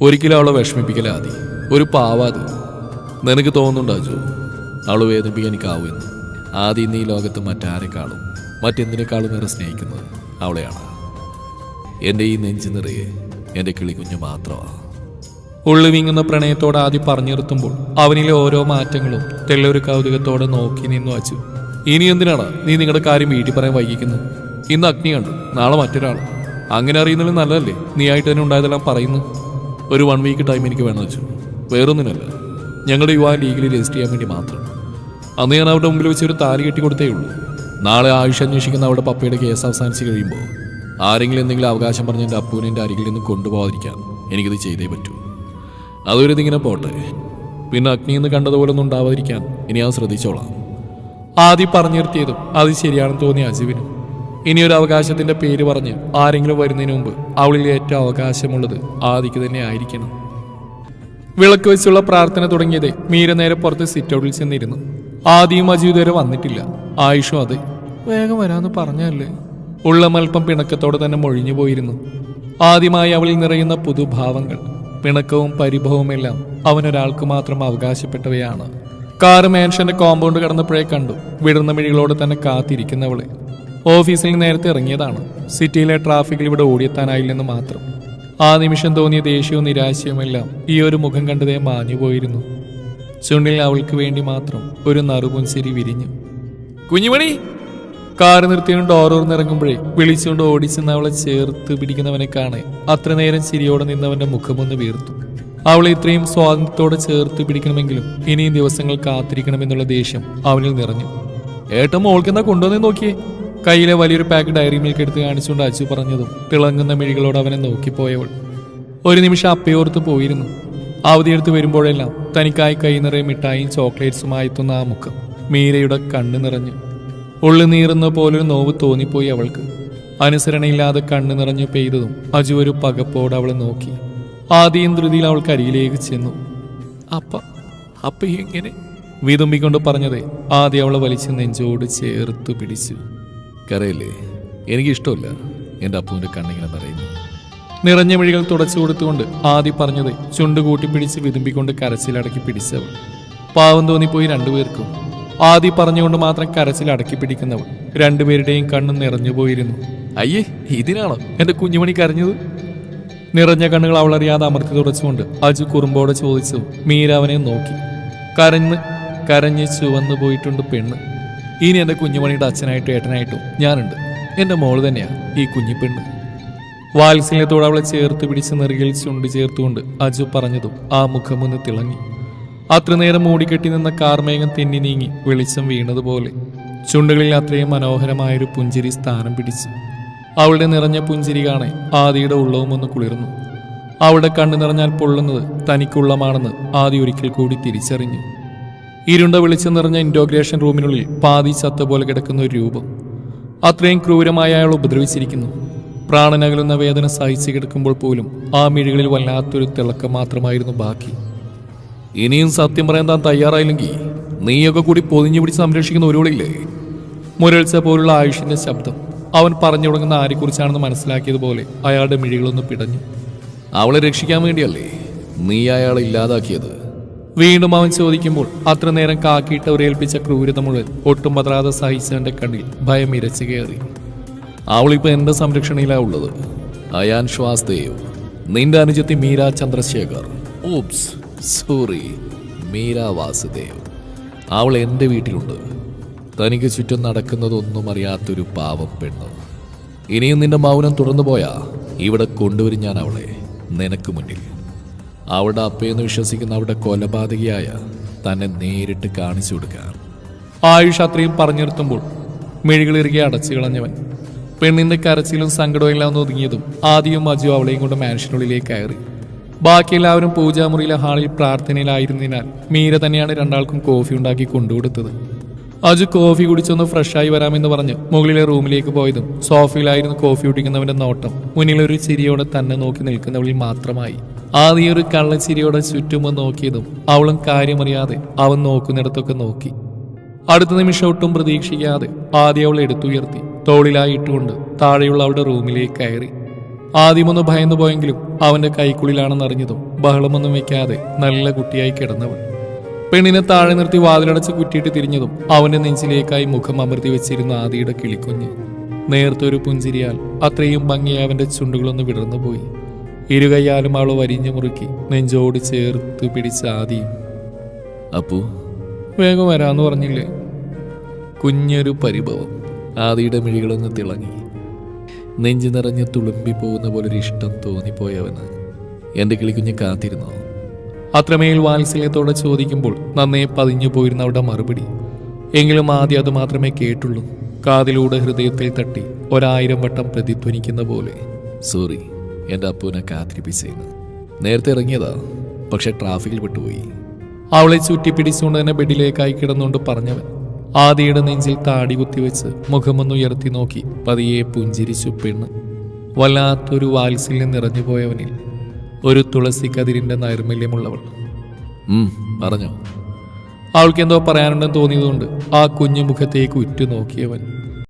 ഒരിക്കലും അവളെ വിഷമിപ്പിക്കല ആദി. ഒരു പാവാത്. നിനക്ക് തോന്നുന്നുണ്ടോ അജു അവള് വേദനിപ്പിക്കാൻ എനിക്കാവുമെന്ന്? ആദ്യം ഇന്ന് ഈ ലോകത്ത് മറ്റാരെക്കാളും മറ്റെന്തിനേക്കാളും ഏറെ സ്നേഹിക്കുന്നത് അവളെയാണ്. എൻ്റെ ഈ നെഞ്ചു നിറയെ എൻ്റെ കിളിക്കുഞ്ഞു മാത്രമാണ്. ഉള്ളു വീങ്ങുന്ന പ്രണയത്തോടെ ആദ്യം പറഞ്ഞു നിർത്തുമ്പോൾ അവനിലെ ഓരോ മാറ്റങ്ങളും തെല്ലൊരു കൗതുകത്തോടെ നോക്കി നിന്നു അച്ചു. ഇനി എന്തിനാണ് നീ നിങ്ങളുടെ കാര്യം വീട്ടിൽ പറയാൻ വൈകിക്കുന്നത്? ഇന്ന് അഗ്നി കണ്ടു, നാളെ മറ്റൊരാൾ. അങ്ങനെ അറിയുന്നതിലും നല്ലതല്ലേ നീ ആയിട്ട് തന്നെ ഉണ്ടായതെല്ലാം പറയുന്നു. ഒരു 1 വീക്ക് ടൈം എനിക്ക് വേണം വെച്ചു. വേറൊന്നിനല്ല, ഞങ്ങളുടെ വിവാഹം ലീഗലി രജിസ്റ്റർ ചെയ്യാൻ വേണ്ടി മാത്രം. അന്ന് ഞാൻ അവരുടെ മുമ്പിൽ വെച്ച് ഒരു താലി കെട്ടി കൊടുത്തേ ഉള്ളൂ. നാളെ ആയുഷ് അന്വേഷിക്കുന്ന അവരുടെ പപ്പയുടെ കേസ് അവസാനിച്ച് കഴിയുമ്പോൾ ആരെങ്കിലും എന്തെങ്കിലും അവകാശം പറഞ്ഞ് എൻ്റെ അപ്പൂനെ എൻ്റെ അരികിൽ നിന്ന് കൊണ്ടുപോകാതിരിക്കാൻ എനിക്കിത് ചെയ്തേ പറ്റൂ. അതൊരു ഇതിങ്ങനെ പോട്ടെ. പിന്നെ അഗ്നിന്ന് കണ്ടതുപോലെ ഒന്നും ഉണ്ടാവാതിരിക്കാൻ ഇനി ഞാൻ ശ്രദ്ധിച്ചോളാം. ആദ്യം പറഞ്ഞു നിർത്തിയതും അത് ശരിയാണെന്ന് തോന്നിയ അജുവിന് ഇനിയൊരു അവകാശത്തിന്റെ പേര് പറഞ്ഞ് ആരെങ്കിലും വരുന്നതിന് മുമ്പ് അവളിൽ ഏറ്റവും അവകാശമുള്ളത് ആദിക്ക് തന്നെ ആയിരിക്കണം. വിളക്ക് വെച്ചുള്ള പ്രാർത്ഥന തുടങ്ങിയത് മീര നേരെ പുറത്ത് സിറ്റൗട്ടിൽ ചെന്നിരുന്നു. ആദിയും അജു ഇതുവരെ വന്നിട്ടില്ല. ആയുഷും അതെ വേഗം വരാമെന്ന് പറഞ്ഞല്ലേ. ഉള്ളമൽപ്പം പിണക്കത്തോടെ തന്നെ മൊഴിഞ്ഞു പോയിരുന്നു. ആദ്യമായി അവളിൽ നിറയുന്ന പുതുഭാവങ്ങൾ, പിണക്കവും പരിഭവവുമെല്ലാം അവനൊരാൾക്ക് മാത്രം അവകാശപ്പെട്ടവയാണ്. കാറ് മാൻഷന്റെ കോമ്പൗണ്ട് കടന്നപ്പോഴേ കണ്ടു വിടർന്ന മിഴികളോട് തന്നെ കാത്തിരിക്കുന്നവളെ. ഓഫീസിൽ നേരത്തെ ഇറങ്ങിയതാണ്. സിറ്റിയിലെ ട്രാഫിക്കിൽ ഇവിടെ ഓടിയെത്താനായില്ലെന്ന് മാത്രം. ആ നിമിഷം തോന്നിയ ദേഷ്യവും നിരാശയുമെല്ലാം ഈ ഒരു മുഖം കണ്ടതേ മാഞ്ഞുപോയിരുന്നു. ചുണ്ടിൽ അവൾക്ക് വേണ്ടി മാത്രം ഒരു നറുപുൻസിരി വിരിഞ്ഞു. കുഞ്ഞുമണി! കാറ് നിർത്തിയും ഡോറോർന്നിറങ്ങുമ്പോഴേ വിളിച്ചുകൊണ്ട് ഓടിച്ചെന്ന് അവളെ ചേർത്ത് പിടിക്കുന്നവനെ കാണെ അത്ര നേരം ചിരിയോടെ നിന്നവന്റെ മുഖമൊന്ന് വീർത്തു. അവളെ ഇത്രയും സ്വാതന്ത്ര്യത്തോടെ ചേർത്ത് പിടിക്കണമെങ്കിലും ഇനിയും ദിവസങ്ങൾ കാത്തിരിക്കണമെന്നുള്ള ദേഷ്യം അവനിൽ നിറഞ്ഞു. ഏട്ടൻ മോൾക്കെന്താ കൊണ്ടുവന്നേ നോക്കിയേ. കയ്യിലെ വലിയൊരു പാക്ക് ഡയറി മിൽക്ക് എടുത്ത് കാണിച്ചുകൊണ്ട് അച്ചു പറഞ്ഞതും തിളങ്ങുന്ന മിഴികളോട് അവനെ നോക്കിപ്പോയവൾ ഒരു നിമിഷം അപ്പയോർത്ത് പോയിരുന്നു. അവധിയെടുത്ത് വരുമ്പോഴെല്ലാം തനിക്കായി കൈ നിറയെ മിഠായിയും ചോക്ലേറ്റ്സുമായി എത്തുന്ന ആ മുഖം മീരയുടെ കണ്ണു നിറഞ്ഞു. ഉള്ളു നീറുന്ന പോലൊരു നോവ് തോന്നിപ്പോയി അവൾക്ക്. അനുസരണയില്ലാതെ കണ്ണു നിറഞ്ഞു പെയ്തതും അജു ഒരു പകപ്പോടെ അവളെ നോക്കി. ആദ്യം ധൃതിയിൽ അവൾക്ക് അരികിലേക്ക് ചെന്നു. അപ്പ എങ്ങനെ വിതുമ്പിക്കൊണ്ട് പറഞ്ഞതേ ആദ്യം അവളെ വലിച്ച് നെഞ്ചോട് ചേർത്ത് പിടിച്ചു. കരയില്ലേ? എനിക്കിഷ്ടമില്ല എൻ്റെ അപ്പൂൻ്റെ കണ്ണിങ്ങനെ നിറയുന്നു. നിറഞ്ഞ മിഴികൾ തുടച്ചു കൊടുത്തുകൊണ്ട് ആദ്യം പറഞ്ഞത് ചുണ്ട് കൂട്ടിപ്പിടിച്ച് വിതുമ്പിക്കൊണ്ട് കരച്ചിലടക്കി പിടിച്ചവൾ. പാവം തോന്നിപ്പോയി രണ്ടുപേർക്കും. ആദ്യം പറഞ്ഞുകൊണ്ട് മാത്രം കരച്ചിലടക്കി പിടിക്കുന്നവൾ രണ്ടുപേരുടെയും കണ്ണും നിറഞ്ഞു പോയിരുന്നു. അയ്യേ, ഇതിനാണോ എൻ്റെ കുഞ്ഞുമണി കരഞ്ഞത്? നിറഞ്ഞ കണ്ണുകൾ അവളറിയാതെ അമർത്തി തുടച്ചുകൊണ്ട് അജു കുറുമ്പോടെ ചോദിച്ചു. മീര അവനെ നോക്കി. കരഞ്ഞ് ചുവന്നു പോയിട്ടുണ്ട് പെണ്ണ്. ഇനി എൻ്റെ കുഞ്ഞുമണിയുടെ അച്ഛനായിട്ടും ഏട്ടനായിട്ടും ഞാനുണ്ട്. എൻ്റെ മോള് തന്നെയാ ഈ കുഞ്ഞിപ്പെണ്ണ്. വാത്സല്യത്തോടെ അവളെ ചേർത്ത് പിടിച്ച് നെറുകിൽ ചുണ്ട് ചേർത്തുകൊണ്ട് അജു പറഞ്ഞതും ആ മുഖമൊന്ന് തിളങ്ങി. അത്ര നേരം മൂടിക്കെട്ടി നിന്ന കാർമേഘം തെന്നി നീങ്ങി വെളിച്ചം വീണതുപോലെ ചുണ്ടുകളിൽ അത്രയും മനോഹരമായൊരു പുഞ്ചിരി സ്ഥാനം പിടിച്ചു. അവളുടെ നിറഞ്ഞ പുഞ്ചിരി കാണെ ആദിയുടെ ഉള്ളവും ഒന്ന് കുളിർന്നു. അവളുടെ കണ്ണു നിറഞ്ഞാൽ പൊള്ളുന്നത് തനിക്കുള്ളമാണെന്ന് ആദി ഒരിക്കൽ കൂടി തിരിച്ചറിഞ്ഞു. ഇരുണ്ട വെളിച്ചം നിറഞ്ഞ ഇൻറ്റോഗ്രേഷൻ റൂമിനുള്ളിൽ പാതി ചത്ത പോലെ കിടക്കുന്ന ഒരു രൂപം. അത്രയും ക്രൂരമായി അയാൾ ഉപദ്രവിച്ചിരിക്കുന്നു. പ്രാണനകലുന്ന വേദന സഹിച്ചു കിടക്കുമ്പോൾ പോലും ആ മിഴികളിൽ വല്ലാത്തൊരു തിളക്കം മാത്രമായിരുന്നു ബാക്കി. ഇനിയും സത്യം പറയാൻ താൻ തയ്യാറായില്ലെങ്കിൽ നീയൊക്കെ കൂടി പൊതിഞ്ഞു പിടിച്ച് സംരക്ഷിക്കുന്ന ഒരുവളില്ലേ? മുരൾച്ച പോലുള്ള ആയുഷിന്റെ ശബ്ദം. അവൻ പറഞ്ഞു തുടങ്ങുന്ന ആരെക്കുറിച്ചാണെന്ന് മനസ്സിലാക്കിയതുപോലെ അയാളുടെ മിഴികളൊന്ന് പിടഞ്ഞു. അവളെ രക്ഷിക്കാൻ വേണ്ടിയല്ലേ നീ അയാളെ ഇല്ലാതാക്കിയത്? വീണ്ടും അവൻ ചോദിക്കുമ്പോൾ അത്ര നേരം കാക്കിയിട്ട് ഏൽപ്പിച്ച ക്രൂരത മുഴുവൻ ഒട്ടും പതറാതെ സഹിച്ചവന്റെ കണ്ണിൽ ഭയം ഇരച്ചു കയറി. അവളിപ്പോ എന്റെ സംരക്ഷണയിലാ ഉള്ളത്. അയാൻ ശ്വാസ്ദേവ്, നിന്റെ അനുജത്തി മീര ചന്ദ്രശേഖർ. Oops, sorry, Meera Vasudev. അവൾ എൻ്റെ വീട്ടിലുണ്ട്. തനിക്ക് ചുറ്റും നടക്കുന്നതൊന്നും അറിയാത്തൊരു പാവം പെണ്ണ്. ഇനിയും നിന്റെ മൗനം തുറന്നു പോയാ ഇവിടെ കൊണ്ടുവരും ഞാൻ അവളെ നിനക്ക് മുന്നിൽ. അവളുടെ അപ്പയെന്ന് വിശ്വസിക്കുന്ന അവളുടെ കൊലപാതകിയായ തന്നെ നേരിട്ട് കാണിച്ചു കൊടുക്കാൻ. ആയുഷ് അത്രയും പറഞ്ഞു നിർത്തുമ്പോൾ മിഴികളിറുകെ അടച്ചു കളഞ്ഞവൻ. പെണ്ണിന്റെ കരച്ചിലും സങ്കടവും എല്ലാം ഒന്ന് ഒതുങ്ങിയതും ആദ്യം അജു അവളെയും കൊണ്ട് മാൻഷനുള്ളിലേക്ക് കയറി. ബാക്കി എല്ലാവരും പൂജാമുറിയിലെ ഹാളിൽ പ്രാർത്ഥനയിലായിരുന്നതിനാൽ മീര തന്നെയാണ് രണ്ടാൾക്കും കോഫി ഉണ്ടാക്കി കൊണ്ടുകൊടുത്തത്. അജു കോഫി കുടിച്ചൊന്ന് ഫ്രഷായി വരാമെന്ന് പറഞ്ഞ് മുകളിലെ റൂമിലേക്ക് പോയതും സോഫയിലായിരുന്നു കോഫി കുടിക്കുന്നവന്റെ നോട്ടം മുന്നിലൊരു ചിരിയോടെ തന്നെ നോക്കി നിൽക്കുന്നവളിൽ മാത്രമായി. ആദ്യം ഒരു കള്ളച്ചിരിയോടെ ചുറ്റുമോ നോക്കിയതും അവളും കാര്യമറിയാതെ അവൻ നോക്കുന്നിടത്തൊക്കെ നോക്കി. അടുത്ത നിമിഷം ഒട്ടും പ്രതീക്ഷിക്കാതെ ആദ്യം അവൾ എടുത്തുയർത്തി തോളിലായിട്ടുകൊണ്ട് താഴെയുള്ള അവളുടെ റൂമിലേക്ക് കയറി. ആദ്യമൊന്ന് ഭയന്നു പോയെങ്കിലും അവന്റെ കൈക്കുള്ളിലാണെന്നറിഞ്ഞതും ബഹളമൊന്നും വെക്കാതെ നല്ല കുട്ടിയായി കിടന്നവൾ. പെണ്ണിനെ താഴെ നിർത്തി വാതിലടച്ച് കുറ്റിയിട്ട് തിരിഞ്ഞതും അവന്റെ നെഞ്ചിലേക്കായി മുഖം അമർത്തി വെച്ചിരുന്ന ആദിയുടെ കിളിക്കുഞ്ഞ് നേർത്തൊരു പുഞ്ചിരിയാൽ അത്രയും ഭംഗിയായി അവന്റെ ചുണ്ടുകളൊന്ന് വിടർന്നുപോയി. ഇരുകൈയാലും അവൾ വരിഞ്ഞു മുറുക്കി നെഞ്ചോട് ചേർത്ത് പിടിച്ച ആദിയും. അപ്പു, വേഗം വരാന്ന് പറഞ്ഞില്ലേ? കുഞ്ഞൊരു പരിഭവം. ആദിയുടെ മിഴികളൊന്ന് തിളങ്ങി. നെഞ്ചു നിറഞ്ഞ് തുളുമ്പി പോകുന്ന പോലൊരു ഇഷ്ടം തോന്നിപ്പോയവന്. എൻ്റെ കിളിക്കുഞ്ഞ് കാത്തിരുന്നു. അത്രമേൽ വാത്സല്യത്തോടെ ചോദിക്കുമ്പോൾ നന്നേ പതിഞ്ഞു പോയിരുന്ന അവിടെ മറുപടി. എങ്കിലും ആദ്യം അത് മാത്രമേ കേട്ടുള്ളൂ. കാതിലൂടെ ഹൃദയത്തിൽ തട്ടി 1000 വട്ടം പ്രതിധ്വനിക്കുന്ന പോലെ. സോറി, എൻ്റെ അപ്പുവിനെ കാത്തിരിപ്പിച്ചേന്ന്. നേരത്തെ ഇറങ്ങിയതാ, പക്ഷെ ട്രാഫിക്കിൽ വിട്ടുപോയി. അവളെ ചുറ്റിപ്പിടിച്ചുകൊണ്ട് തന്നെ ബെഡിലേക്കായി കിടന്നുകൊണ്ട് പറഞ്ഞവൻ ആദിയുടെ നെഞ്ചിൽ താടി കുത്തിവെച്ച് മുഖമൊന്നുയർത്തി നോക്കി പതിയെ പുഞ്ചിരിച്ചു പെണ്ണ്. വല്ലാത്തൊരു വാത്സല്യം നിറഞ്ഞുപോയവനിൽ ഒരു തുളസി കതിരിന്റെ നൈർമല്യമുള്ളവൾ. പറഞ്ഞോ. അവൾക്ക് എന്തോ പറയാനുണ്ടെന്ന് തോന്നിയതുകൊണ്ട് ആ കുഞ്ഞു മുഖത്തേക്ക് ഉറ്റുനോക്കിയവൻ